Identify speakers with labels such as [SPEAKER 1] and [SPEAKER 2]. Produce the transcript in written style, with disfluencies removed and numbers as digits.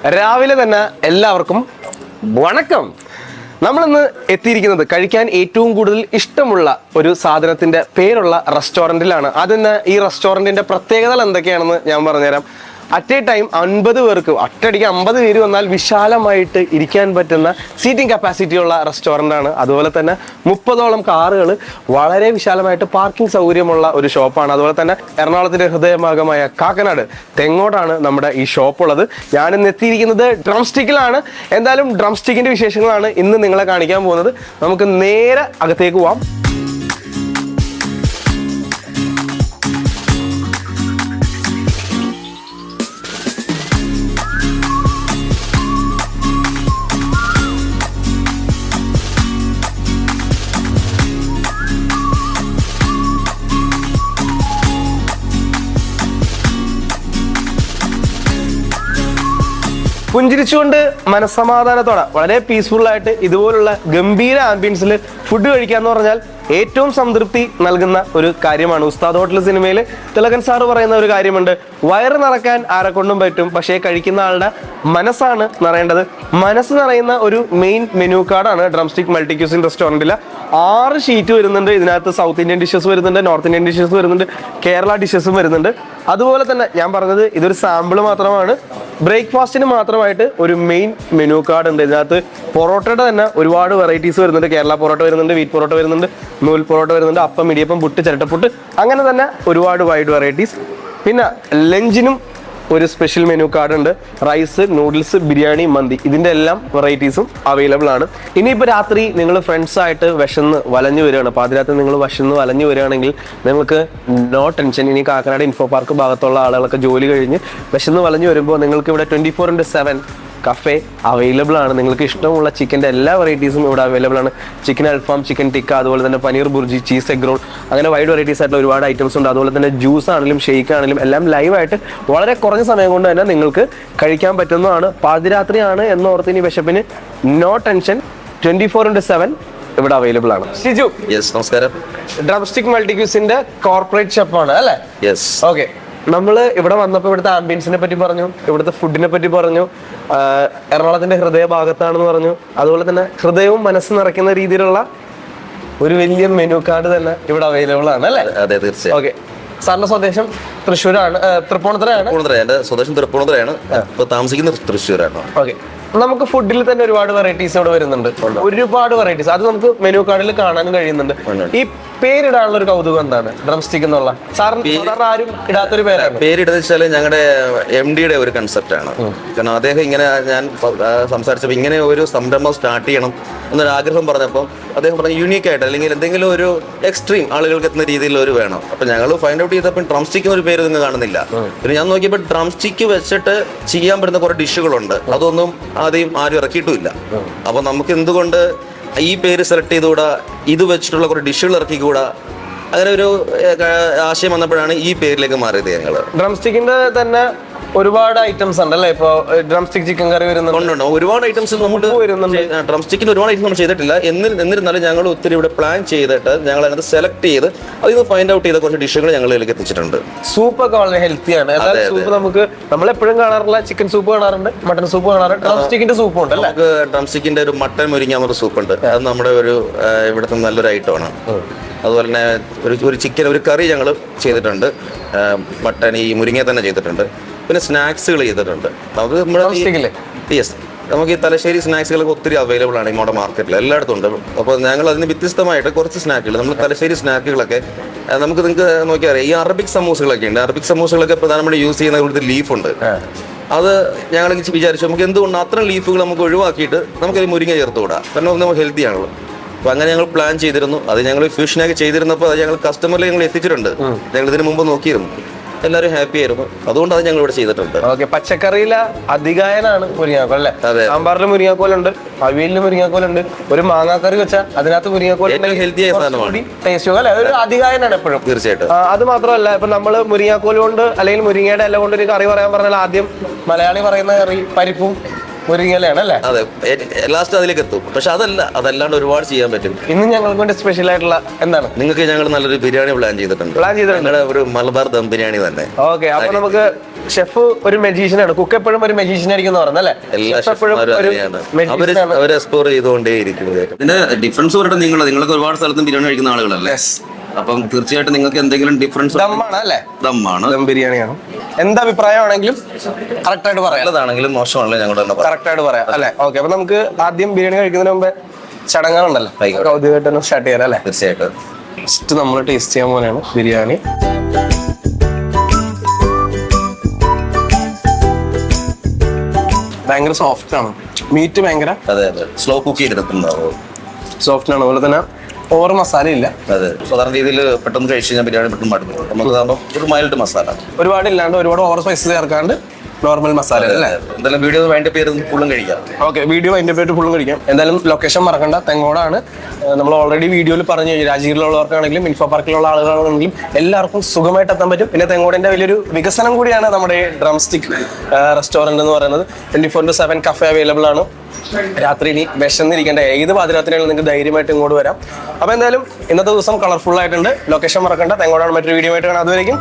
[SPEAKER 1] രാവിലെ തന്നെ എല്ലാവർക്കും വണക്കം. നമ്മളിന്ന് എത്തിയിരിക്കുന്നത് കഴിക്കാൻ ഏറ്റവും കൂടുതൽ ഇഷ്ടമുള്ള ഒരു സാധനത്തിന്റെ പേരുള്ള റെസ്റ്റോറൻറ്റിലാണ്. അതിന് ഈ റെസ്റ്റോറൻറ്റിന്റെ പ്രത്യേകതകൾ എന്തൊക്കെയാണെന്ന് ഞാൻ പറഞ്ഞുതരാം. അറ്റ് എ ടൈം 50 പേർക്ക് ഒറ്റയടിക്ക് 50 പേര് വന്നാൽ വിശാലമായിട്ട് ഇരിക്കാൻ പറ്റുന്ന സീറ്റിംഗ് കപ്പാസിറ്റി ഉള്ള റെസ്റ്റോറൻ്റ് ആണ്. അതുപോലെ തന്നെ 30ഓളം കാറുകൾ, വളരെ വിശാലമായിട്ട് പാർക്കിംഗ് സൗകര്യമുള്ള ഒരു ഷോപ്പാണ്. അതുപോലെ തന്നെ എറണാകുളത്തിന്റെ ഹൃദയഭാഗമായ കാക്കനാട് തെങ്ങോട്ടാണ് നമ്മുടെ ഈ ഷോപ്പ് ഉള്ളത്. ഞാനിന്ന് എത്തിയിരിക്കുന്നത് ഡ്രം സ്റ്റിക്കിലാണ്. എന്തായാലും ഡ്രം സ്റ്റിക്കിന്റെ വിശേഷങ്ങളാണ് ഇന്ന് നിങ്ങളെ കാണിക്കാൻ പോകുന്നത്. നമുക്ക് നേരെ അകത്തേക്ക് പോവാം. പുഞ്ചിരിച്ചുകൊണ്ട് മനസ്സമാധാനത്തോടെ വളരെ പീസ്ഫുൾ ആയിട്ട് ഇതുപോലുള്ള ഗംഭീര ആംബിയൻസിൽ ഫുഡ് കഴിക്കുക എന്ന് പറഞ്ഞാൽ ഏറ്റവും സംതൃപ്തി നൽകുന്ന ഒരു കാര്യമാണ്. ഉസ്താദ് ഹോട്ടൽ സിനിമയിൽ തിലകൻ സാറ് പറയുന്ന ഒരു കാര്യമുണ്ട്, വയറ് നിറക്കാൻ ആരെക്കൊണ്ടും പറ്റും, പക്ഷേ കഴിക്കുന്ന ആളുടെ മനസ്സാണ് നിറയേണ്ടത്. മനസ്സ് നിറയുന്ന ഒരു മെയിൻ മെനു കാർഡാണ് ഡ്രം സ്റ്റിക്ക് മൾട്ടി ക്യൂസിൻ റെസ്റ്റോറൻറ്റിൽ. 6 ഷീറ്റ് വരുന്നുണ്ട്. ഇതിനകത്ത് സൗത്ത് ഇന്ത്യൻ ഡിഷസ് വരുന്നുണ്ട്, നോർത്ത് ഇന്ത്യൻ ഡിഷസ് വരുന്നുണ്ട്, കേരള ഡിഷസും വരുന്നുണ്ട്. അതുപോലെ തന്നെ ഞാൻ പറഞ്ഞത് ഇതൊരു സാമ്പിൾ മാത്രമാണ്. ബ്രേക്ക്ഫാസ്റ്റിന് മാത്രമായിട്ട് ഒരു മെയിൻ മെനു കാർഡ് ഉണ്ട്. ഇതിനകത്ത് പൊറോട്ടയുടെ തന്നെ ഒരുപാട് വെറൈറ്റീസ് വരുന്നുണ്ട്. കേരള പൊറോട്ട വരുന്നുണ്ട്, വീറ്റ് പൊറോട്ട വരുന്നുണ്ട്, നൂൽ പൊറോട്ട വരുന്നുണ്ട്, അപ്പം, ഇടിയപ്പം, പുട്ട്, ചിരട്ടപ്പുട്ട്, അങ്ങനെ തന്നെ ഒരുപാട് വൈഡ് വെറൈറ്റീസ്. പിന്നെ ലഞ്ചിനും ഒരു സ്പെഷ്യൽ മെനു കാർഡ് ഉണ്ട്. റൈസ്, നൂഡിൽസ്, ബിരിയാണി, മന്തി, ഇതിൻ്റെ എല്ലാം വെറൈറ്റീസും അവൈലബിൾ ആണ്. ഇനിയിപ്പോൾ രാത്രി നിങ്ങൾ ഫ്രണ്ട്സായിട്ട് വിശന്ന് വലഞ്ഞു വരികയാണ്, പാതിരാത്രി നിങ്ങൾ വിശന്ന് വലഞ്ഞു വരികയാണെങ്കിൽ നിങ്ങൾക്ക് നോ ടെൻഷൻ. ഇനി കാക്കനാട് ഇൻഫോ പാർക്ക് ഭാഗത്തുള്ള ആളുകളൊക്കെ ജോലി കഴിഞ്ഞ് വിശന്ന് വലഞ്ഞു വരുമ്പോൾ നിങ്ങൾക്ക് ഇവിടെ 24/7 കഫേ അവൈലബിൾ ആണ്. നിങ്ങൾക്ക് ഇഷ്ടമുള്ള ചിക്കൻ്റെ എല്ലാ വെറൈറ്റീസും ഇവിടെ അവൈലബിൾ ആണ്. ചിക്കൻ അൽഫാം, ചിക്കൻ ടിക്ക, അതുപോലെ തന്നെ paneer bhurji, cheese egg role, അങ്ങനെ വൈഡ് വെറൈറ്റീസ് ആയിട്ടുള്ള ഒരുപാട് ഐറ്റംസ് ഉണ്ട്. അതുപോലെ തന്നെ ജ്യൂസ് ആണെങ്കിലും ഷെയ്ക്ക് ആണെങ്കിലും എല്ലാം ലൈവായിട്ട് വളരെ കുറഞ്ഞ സമയം കൊണ്ട് തന്നെ നിങ്ങൾക്ക് കഴിക്കാൻ പറ്റുന്നതാണ്. പാതിരാത്രിയാണ് എന്നോർത്ത് ഇനി വിശപ്പിന് നോ ടെൻഷൻ. 24/7 ഇവിടെ അവൈലബിൾ ആണ്. ഷിജു,
[SPEAKER 2] നമസ്കാരം.
[SPEAKER 1] ഡ്രം സ്റ്റിക്ക് മൾട്ടി ക്യൂസിന്റെ കോർപ്പറേറ്റ് ഷെഫാണ് അല്ലേ? ഓക്കെ. നമ്മള് ഇവിടെ വന്നപ്പോൾ ഇവിടുത്തെ ആംബിയൻസിനെ പറ്റി പറഞ്ഞു, ഇവിടുത്തെ ഫുഡിനെ പറ്റി പറഞ്ഞു, എറണാകുളത്തിന്റെ ഹൃദയ ഭാഗത്താണെന്ന് പറഞ്ഞു. അതുപോലെ തന്നെ ഹൃദയവും മനസ്സും നിറയ്ക്കുന്ന രീതിയിലുള്ള ഒരു വലിയ മെനു കാർഡ് തന്നെ ഇവിടെ അവൈലബിൾ ആണ് അല്ലേ?
[SPEAKER 2] അതെ, തീർച്ചയായും.
[SPEAKER 1] ഓക്കെ. സാറിന്റെ സ്വദേശം തൃശ്ശൂരാണ്, തൃപ്പൂണിത്തുറയാണ്?
[SPEAKER 2] എന്റെ സ്വദേശം തൃപ്പൂണിത്തുറയാണ്, ഇപ്പൊ താമസിക്കുന്നത് തൃശ്ശൂരാണ്.
[SPEAKER 1] ഓക്കെ. നമുക്ക് ഫുഡിൽ തന്നെ ഒരുപാട് വെറൈറ്റീസ് ഇവിടെ വരുന്നുണ്ട്, ഒരുപാട് വെറൈറ്റീസ്. അത് നമുക്ക് മെനു കാർഡിൽ കാണാനും കഴിയുന്നുണ്ട്. ഈ പേരിടാനുള്ള ഒരു കൗതുകം എന്താണ്? ഡ്രം സ്റ്റിക്ക് എന്നുള്ള സാറിന് ആരും ഇടാത്തൊരു പേരാണ്.
[SPEAKER 2] പേരിടുന്ന വെച്ചാൽ ഞങ്ങളുടെ MD-യുടെ ഒരു കൺസെപ്റ്റ് ആണ്. കാരണം അദ്ദേഹം ഇങ്ങനെ ഞാൻ സംസാരിച്ചപ്പോൾ ഇങ്ങനെ ഒരു സംരംഭം സ്റ്റാർട്ട് ചെയ്യണം എന്നൊരു ആഗ്രഹം പറഞ്ഞപ്പോൾ അദ്ദേഹം പറഞ്ഞു യൂണീക്ക് ആയിട്ട് അല്ലെങ്കിൽ എന്തെങ്കിലും ഒരു എക്സ്ട്രീം ആളുകൾക്ക് എത്തുന്ന രീതിയിൽ ഒരു വേണം. അപ്പൊ ഞങ്ങൾ ഫൈൻഡ് ഔട്ട് ചെയ്തപ്പോൾ ഡ്രം സ്റ്റിക്ക് ഒരു പേര് നിങ്ങൾ കാണുന്നില്ല. പിന്നെ ഞാൻ നോക്കിയപ്പോൾ ഡ്രം സ്റ്റിക്ക് വെച്ചിട്ട് ചെയ്യാൻ പറ്റുന്ന കുറെ ഡിഷുകളുണ്ട്, അതൊന്നും ആദ്യം ആരും ഇറക്കിയിട്ടുമില്ല. അപ്പൊ നമുക്ക് എന്തുകൊണ്ട് ഈ പേര് സെലക്ട് ചെയ്തുകൂടാ, ഇത് വെച്ചിട്ടുള്ള കുറെ ഡിഷുകൾ ഇറക്കിക്കൂടാ, അങ്ങനെ ഒരു ആശയം വന്നപ്പോഴാണ് ഈ പേരിലേക്ക് മാറിയത്. ഞങ്ങള്
[SPEAKER 1] ഡ്രം സ്റ്റിക്കിന്റെ തന്നെ ഒരുപാട് ഐറ്റംസ് ഉണ്ടല്ലേ? ഇപ്പൊ ഡ്രം സ്റ്റിക്ക് ചിക്കൻ കറി വരുന്നുണ്ട്,
[SPEAKER 2] ഒരുപാട് ഐറ്റംസ് നമുക്ക് വരുന്നുണ്ട്. ഡ്രം സ്റ്റിക്കിന് ഒരുപാട് ഐറ്റംസ് നമ്മൾ ചെയ്തിട്ടില്ല. എന്നിരുന്നാലും ഞങ്ങൾ ഒത്തിരി ഇവിടെ പ്ലാൻ ചെയ്തിട്ട് ഞങ്ങൾ അതിനകത്ത് സെലക്ട് ചെയ്ത് അതിൽ നിന്ന് ഫൈൻഡ് ഔട്ട് ചെയ്ത കുറച്ച് ഡിഷുകൾ ഞങ്ങളിലേക്ക് എത്തിച്ചിട്ടുണ്ട്.
[SPEAKER 1] സൂപ്പ് ഒക്കെ വളരെ ഹെൽത്തിയാണ്. സൂപ്പ് നമുക്ക് നമ്മളെപ്പോഴും കാണാറുള്ള ചിക്കൻ സൂപ്പ് കാണാറുണ്ട്, മട്ടൺ സൂപ്പ് കാണാറുണ്ട്, ഡ്രം സ്റ്റിക്കിന്റെ സൂപ്പ് ഉണ്ട്.
[SPEAKER 2] നമുക്ക് ഡ്രം സ്റ്റിക്കിന്റെ ഒരു മട്ടൻ മുരിങ്ങാന്നൊരു സൂപ്പ് ഉണ്ട്. അത് നമ്മുടെ ഒരു ഇവിടുത്തെ നല്ലൊരു ഐറ്റമാണ്. അതുപോലെ തന്നെ ഒരു ചിക്കൻ ഒരു കറി ഞങ്ങൾ ചെയ്തിട്ടുണ്ട്. മട്ടൻ ഈ മുരിങ്ങ തന്നെ ചെയ്തിട്ടുണ്ട്. പിന്നെ സ്നാക്സുകൾ ചെയ്തിട്ടുണ്ട്. നമുക്ക് നമുക്ക് ഈ തലശ്ശേരി സ്നാക്സുകളൊക്കെ ഒത്തിരി അവൈലബിൾ ആണ് നമ്മുടെ മാർക്കറ്റിൽ, എല്ലായിടത്തും ഉണ്ട്. അപ്പോൾ ഞങ്ങൾ അതിന് വ്യത്യസ്തമായിട്ട് കുറച്ച് സ്നാക്കുകൾ, നമ്മൾ തലശ്ശേരി സ്നാക്കുകളൊക്കെ നമുക്ക് നിങ്ങൾക്ക് നോക്കിയാൽ അറിയാം. ഈ അറബിക് സമൂസകളൊക്കെ ഉണ്ട്. അറബിക് സമൂസകളൊക്കെ പ്രധാനമായിട്ട് യൂസ് ചെയ്യുന്ന ഇവിടുത്തെ ലീഫുണ്ട്. അത് ഞങ്ങൾ വിചാരിച്ചു നമുക്ക് എന്തുകൊണ്ട് അത്തരം ലീഫുകൾ നമുക്ക് ഒഴിവാക്കിയിട്ട് നമുക്കത് മുരിങ്ങ ചേർത്തുകൂടാ, കാരണം നമുക്ക് ഹെൽത്തി ആണല്ലോ. അപ്പൊ അങ്ങനെ ഞങ്ങൾ പ്ലാൻ ചെയ്തിരുന്നു. അത് ഞങ്ങൾ ഫ്യൂഷനൊക്കെ ചെയ്തിരുന്നപ്പോൾ അത് ഞങ്ങൾ കസ്റ്റമറിൽ ഞങ്ങൾ എത്തിച്ചിട്ടുണ്ട്. ഞങ്ങൾ ഇതിനു മുമ്പ് നോക്കിയിരുന്നു, എല്ലാവരും ഹാപ്പി ആയിരുന്നു. അതുകൊണ്ട് അത് ഞങ്ങൾ ഇവിടെ ചെയ്തിട്ടുണ്ട്.
[SPEAKER 1] ഓക്കെ. പച്ചക്കറിയിലെ അധികായനാണ് മുരിങ്ങാക്കോൽ അല്ലേ? സാമ്പാറിൽ മുരിങ്ങാക്കോലുണ്ട്, അവിയലിന് മുരിങ്ങാക്കോലുണ്ട്, ഒരു മാങ്ങാക്കറി വെച്ചാൽ അതിനകത്ത് മുരിങ്ങാക്കോൽ
[SPEAKER 2] ഹെൽത്തി ആയ സാധനമാണ്,
[SPEAKER 1] ടേസ്റ്റ് അല്ലെ? അതൊരു അധികായനാണ് എപ്പോഴും.
[SPEAKER 2] തീർച്ചയായിട്ടും.
[SPEAKER 1] അത് മാത്രമല്ല, ഇപ്പൊ നമ്മള് മുരിങ്ങാക്കോൽ കൊണ്ട് അല്ലെങ്കിൽ മുരിങ്ങയുടെ ഇല കൊണ്ട് ഒരു കറി പറയാൻ പറഞ്ഞാൽ ആദ്യം മലയാളി പറയുന്ന കറി പരിപ്പും മുരിങ്ങയിലാണ് അല്ലേ?
[SPEAKER 2] അതെ, ലാസ്റ്റ് അതിലേക്ക് എത്തും. പക്ഷെ അതല്ലാണ്ട് ഒരുപാട് ചെയ്യാൻ പറ്റും.
[SPEAKER 1] ഇന്ന് ഞങ്ങൾക്ക് വേണ്ടി സ്പെഷ്യൽ ആയിട്ടുള്ള എന്താണ്?
[SPEAKER 2] നിങ്ങൾക്ക് ഞങ്ങൾ നല്ലൊരു ബിരിയാണി പ്ലാൻ ചെയ്തിട്ടുണ്ട്. ഒരു മലബാർ ദം ബിരിയാണി തന്നെ.
[SPEAKER 1] ഓക്കെ. അപ്പൊ നമുക്ക് ഷെഫ് ഒരു മെജീഷ്യനാണ്, കുക്ക് എപ്പോഴും ഒരു മെജീഷ്യൻ ആയിരിക്കും എന്ന് പറയുന്നത് അല്ലേ?
[SPEAKER 2] എല്ലാ
[SPEAKER 1] Chef എപ്പോഴും
[SPEAKER 2] ഷെഫ്മാരും
[SPEAKER 1] ഒരു
[SPEAKER 2] അങ്ങനെയാണ്.
[SPEAKER 1] magician ആണ്.
[SPEAKER 2] അവർ എക്സ്പ്ലോർ ചെയ്തുകൊണ്ടേ ഇരിക്കുന്നത്.
[SPEAKER 3] ഇതിന്റെ ഡിഫറൻസ് പറഞ്ഞിട്ട് നിങ്ങളൊക്കെ ഒരുപാട് സ്ഥലത്തും ബിരിയാണി കഴിക്കുന്ന ആളുകളല്ലേ? അപ്പം തീർച്ചയായിട്ടും നിങ്ങൾക്ക് എന്തെങ്കിലും ഡിഫറൻസ്
[SPEAKER 1] ദമ്മാണ് അല്ലേ?
[SPEAKER 3] ദമ്മാണ്.
[SPEAKER 1] ദം ബിരിയാണിയാണ്. എന്ത് അഭിപ്രായമാണെങ്കിലും കറക്റ്റ് ആയിട്ട് പറയാം,
[SPEAKER 2] നല്ലതാണെങ്കിലും മോശമാണെങ്കിലും ഞങ്ങളുടെ തന്നെ പറയാം.
[SPEAKER 1] കറക്റ്റ് ആയിട്ട് പറയാം അല്ലേ? ഓക്കെ, അപ്പൊ നമുക്ക് ആദ്യം ബിരിയാണി കഴിക്കുന്നതിന് മുമ്പ് ചടങ്ങുകളുണ്ടല്ലോ,
[SPEAKER 2] ആയിക്കോട്ടെ.
[SPEAKER 1] കൗതുകമായിട്ട് സ്റ്റാർട്ട് ചെയ്യാം അല്ലേ?
[SPEAKER 2] തീർച്ചയായിട്ടും.
[SPEAKER 1] ഫസ്റ്റ് നമ്മൾ ടേസ്റ്റ് ചെയ്യാൻ പോലെയാണ് ബിരിയാണി. ഭയങ്കര സോഫ്റ്റ് ആണ്, മീറ്റ് ഭയങ്കര
[SPEAKER 2] അതെ അതെ, സ്ലോ കുക്ക് ചെയ്തെടുക്കുന്നതാവും.
[SPEAKER 1] സോഫ്റ്റ് ആണ്, അതുപോലെ തന്നെ ഓവർ മസാല ഇല്ല.
[SPEAKER 2] അതെ, സാധാരണ രീതിയിൽ പെട്ടെന്ന് കഴിച്ച് കഴിഞ്ഞാൽ ബിരിയാണി പെട്ടെന്ന് മടുക്കും. നമുക്ക് ഇതാകുമ്പോൾ ഒരു മൈൽഡ് മസാല,
[SPEAKER 1] ഒരുപാട് ഇല്ലാണ്ട് ഒരുപാട് ഓവർ സ്പൈസ് ചേർക്കാണ്ട് നോർമൽ മസാല അല്ലേ?
[SPEAKER 2] എന്തായാലും വീഡിയോ വേണ്ട പേര് ഫുള്ളും കഴിക്കാം.
[SPEAKER 1] ഓക്കെ, വീഡിയോ അതിൻ്റെ പേര് ഫുള്ളും കഴിക്കാം. എന്തായാലും ലൊക്കേഷൻ മറക്കണ്ട, തെങ്ങോടാണ്. നമ്മൾ ഓൾറെഡി വീഡിയോയിൽ പറഞ്ഞു, രാജഗീരിലുള്ളവർക്കാണെങ്കിലും ഇൻഫോ പാർക്കിലുള്ള ആളുകളാണെങ്കിലും എല്ലാവർക്കും സുഖമായിട്ട് എത്താൻ പറ്റും. പിന്നെ തെങ്ങോടിൻ്റെ വലിയൊരു വികസനം കൂടിയാണ് നമ്മുടെ ഡ്രം സ്റ്റിക് റെസ്റ്റോറൻറ്റ് എന്ന് പറയുന്നത്. 24/7 കഫേ അവൈലബിൾ ആണ്. രാത്രി ഇനി വിശന്നിരിക്കേണ്ട ഏത് പാതിരാത്രിയാണെങ്കിലും നിങ്ങൾക്ക് ധൈര്യമായിട്ട് ഇങ്ങോട്ട് വരാം. അപ്പോൾ എന്തായാലും ഇന്നത്തെ ദിവസം കളർഫുൾ ആയിട്ടുണ്ട്. ലൊക്കേഷൻ മറക്കണ്ട, തെങ്ങോടാണ്. മറ്റൊരു വീഡിയോ ആയിട്ട് കാണാം. അതുവരെയും